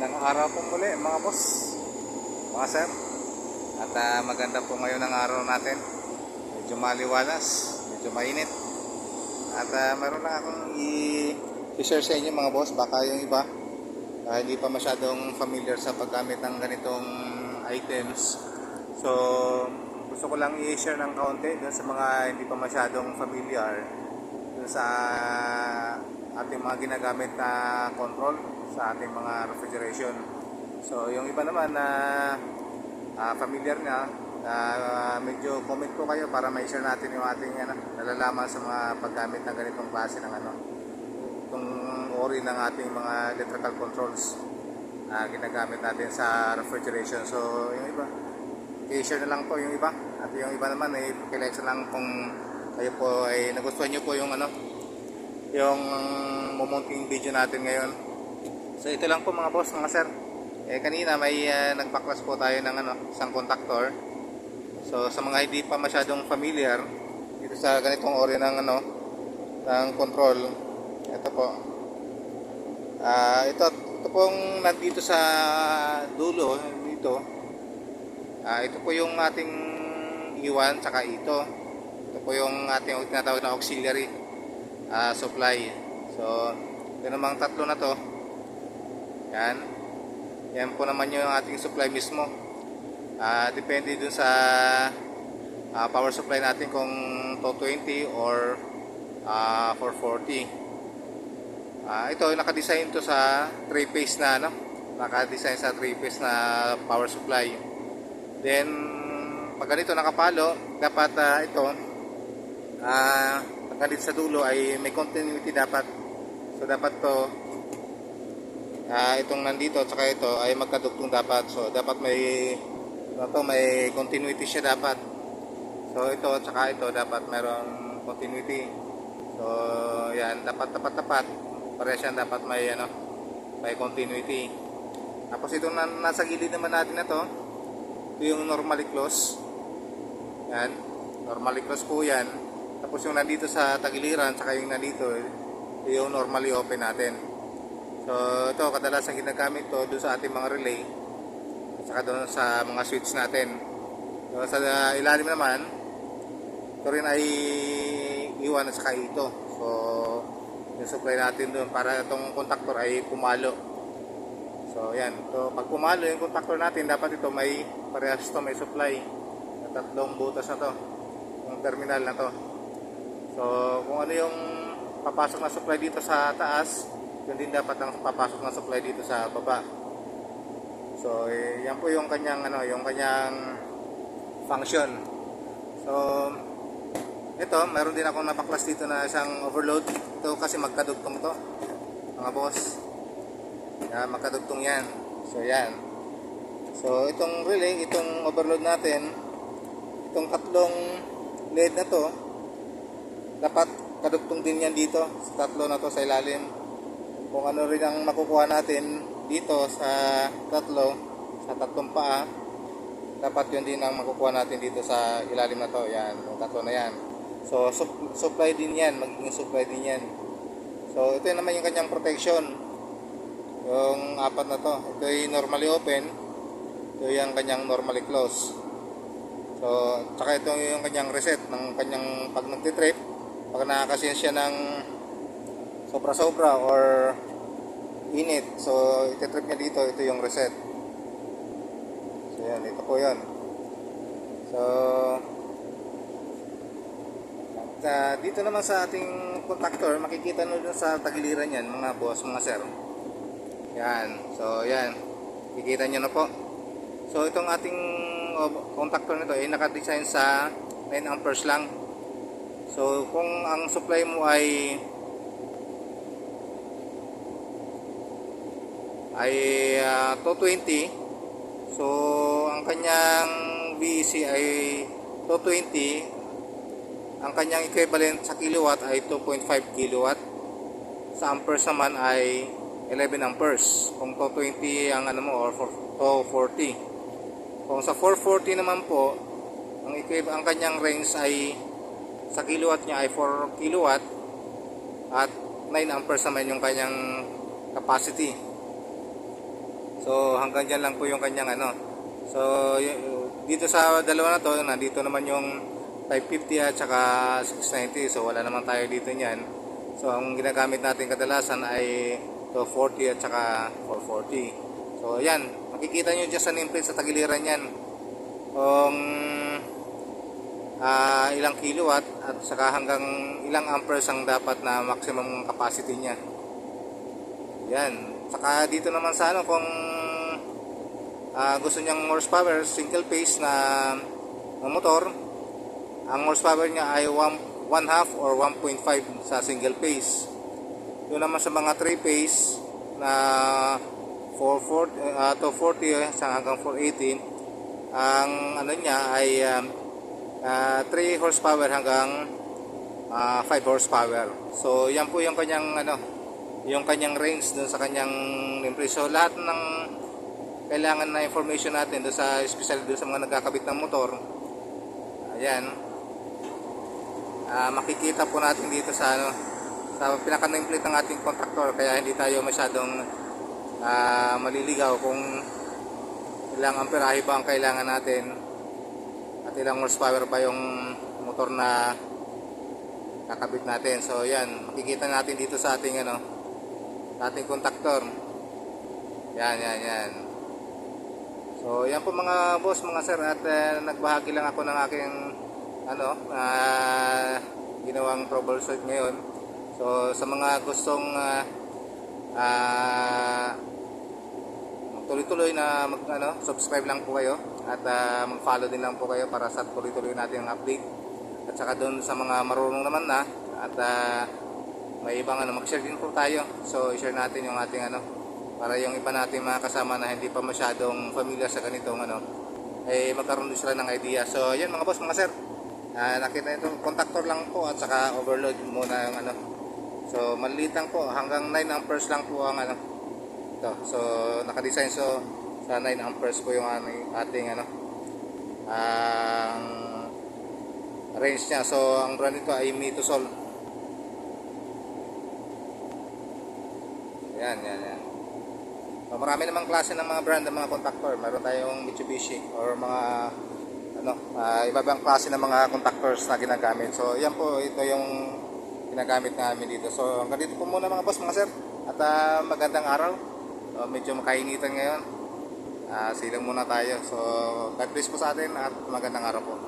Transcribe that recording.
Magandang araw po muli mga boss, mga sir. At maganda po ngayon ang araw natin. Medyo maliwalas, medyo mainit. At meron lang akong i-share sa inyo mga boss. Baka yung iba hindi pa masyadong familiar sa paggamit ng ganitong items. So gusto ko lang i-share ng kaunti dun sa mga hindi pa masyadong familiar dun sa ating mga ginagamit na control sa ating mga refrigeration. So yung iba naman na familiar na, medyo comment po kayo para ma-share natin yung ating nalalaman sa mga paggamit ng ganitong klase ng itong ori ng ating mga electrical controls ginagamit natin sa refrigeration. So yung iba i-share na lang po yung iba, at yung iba naman ay i-collection lang kung kayo po ay nagustuhan nyo po yung yung mumunting video natin ngayon. So ito lang po mga boss, mga sir. Kanina may nagpaklas po tayo ng isang contactor. So sa mga hindi pa masyadong familiar dito sa ganitong ori ng ng control, ito po. Ito pong nandito sa dulo dito. Ito po yung ating iwan tsaka ito. Ito po yung ating tinatawag na auxiliary supply. So ito namang tatlo na to. Yan po naman yung ating supply mismo. Depende dun sa power supply natin kung 220 or 440. Ito naka-design to sa 3-phase na naka-design sa 3-phase na power supply. Then pag ganito nakapalo, dapat ito hanggang sa dulo ay may continuity dapat. So dapat to itong nandito at saka ito ay magkadugtong dapat. So dapat may may continuity siya dapat. So ito at saka ito dapat mayroong continuity. So yan, dapat tapat parehas yan, dapat may may continuity. Tapos itong nasa gilid naman natin na to, ito yung normally close. Yan, normally close po yan. Tapos yung nandito sa tagiliran saka yung nandito, ito yung normally open natin. So ito kadalasan ginagamit to doon sa ating mga relay at saka doon sa mga switch natin. So sa ilalim naman, ito rin ay iwan at saka ito. So yung supply natin doon para itong contactor ay pumalo. So yan, so pag pumalo yung contactor natin, dapat ito may parehas to, may supply na tatlong butas na to, yung terminal na to. So kung ano yung papasok na supply dito sa taas, yun din dapat ang papasok na supply dito sa baba. So yan po yung kanyang yung kanyang function. So ito, meron din akong napaklas dito na isang overload. Ito kasi magkadugtong to mga boss. Yan, magkadugtong yan. So yan. So itong relay, itong overload natin, itong tatlong LED na to, dapat kadugtong din yan dito sa tatlo na to sa ilalim. Kung ano rin ang makukuha natin dito sa tatlong paa, dapat yun din ang makukuha natin dito sa ilalim na to. Yan, yung tatlo na yan. So supply din yan, magiging supply din yan. So ito naman yung kanyang protection, yung apat na to. Ito yung normally open, ito yung kanyang normally close. So tsaka ito yung kanyang reset ng kanyang pag nagtitrip, pag nakakasin siya ng sobra-sobra or init, so ititrip niya dito, ito yung reset. So yan, ito po yan. So dito naman sa ating contactor, makikita nyo dun sa tagiliran yan mga boss, mga sir. Yan, so yan, kikita nyo na po. So itong ating contactor nito ay naka-design sa 9 amperes lang. So kung ang supply mo ay 220, so ang kanyang VEC ay 220, ang kanyang equivalent sa kilowatt ay 2.5 kilowatt. Sa amperes naman ay 11 amperes kung 220 ang or 440. Kung sa 440 naman po, ang kanyang range ay sa kilowatt niya ay 4 kilowatt at 9 amperes naman yung kanyang capacity. So hanggang dyan lang po yung kanyang ano. So dito sa dalawa na to, nandito naman yung 550 at saka 690. So wala naman tayo dito niyan. So ang ginagamit natin kadalasan ay 240 at saka 440. So ayan, makikita nyo dyan sa nameplate sa tagiliran yan kung ilang kilowatt at saka hanggang ilang amperes ang dapat na maximum capacity niya. Yan. Saka dito naman sa ano, kung gusto niyang horsepower, single phase na motor, ang horsepower niya ay 1 half or 1.5 sa single phase. Doon naman sa mga 3 phase na 240 hanggang 480, ang ano niya ay 3 horsepower hanggang 5 horsepower. So yan po yung kanyang ano, yung kanyang range dun sa kanyang nameplate. So lahat ng kailangan na information natin doon sa, especially doon sa mga nagkakabit ng motor, ayan, makikita po natin dito sa ano, sa pinaka nameplate ng ating contractor, kaya hindi tayo masyadong maliligaw kung ilang amperahe ba ang kailangan natin at ilang horsepower ba yung motor na kakabit natin. So yan, makikita natin dito sa ating ano, sa ating contactor. Yan. So yan po mga boss, mga sir, at nagbahagi lang ako ng aking ano, ginawang troubleshoot ngayon. So sa mga gustong tuloy-tuloy na subscribe lang po kayo at mag-follow din lang po kayo para sa tuloy-tuloy natin ang update. At saka doon sa mga marunong naman na at may ibang mag-share din po tayo. So i-share natin yung ating para yung iba natin mga kasama na hindi pa masyadong familiar sa ganitong ay magkaroon din sila ng idea. So yan mga boss, mga sir, nakita itong contactor lang po at saka overload muna yung so maliit lang po, hanggang 9 amperes lang po ang ito. So naka-design so sa 9 amperes po yung ating ang range niya. So ang brand nito ay Mitosol. Yan. So, marami namang klase ng mga brand ng mga contactor. Meron tayong Mitsubishi or mga iba-ibang klase ng mga contactors na ginagamit. So yan po, ito yung ginagamit namin dito. So hanggang dito po muna mga boss, mga sir, at magandang araw. So, medyo makainitan ngayon. Silang muna tayo. So God bless po sa atin at magandang araw po.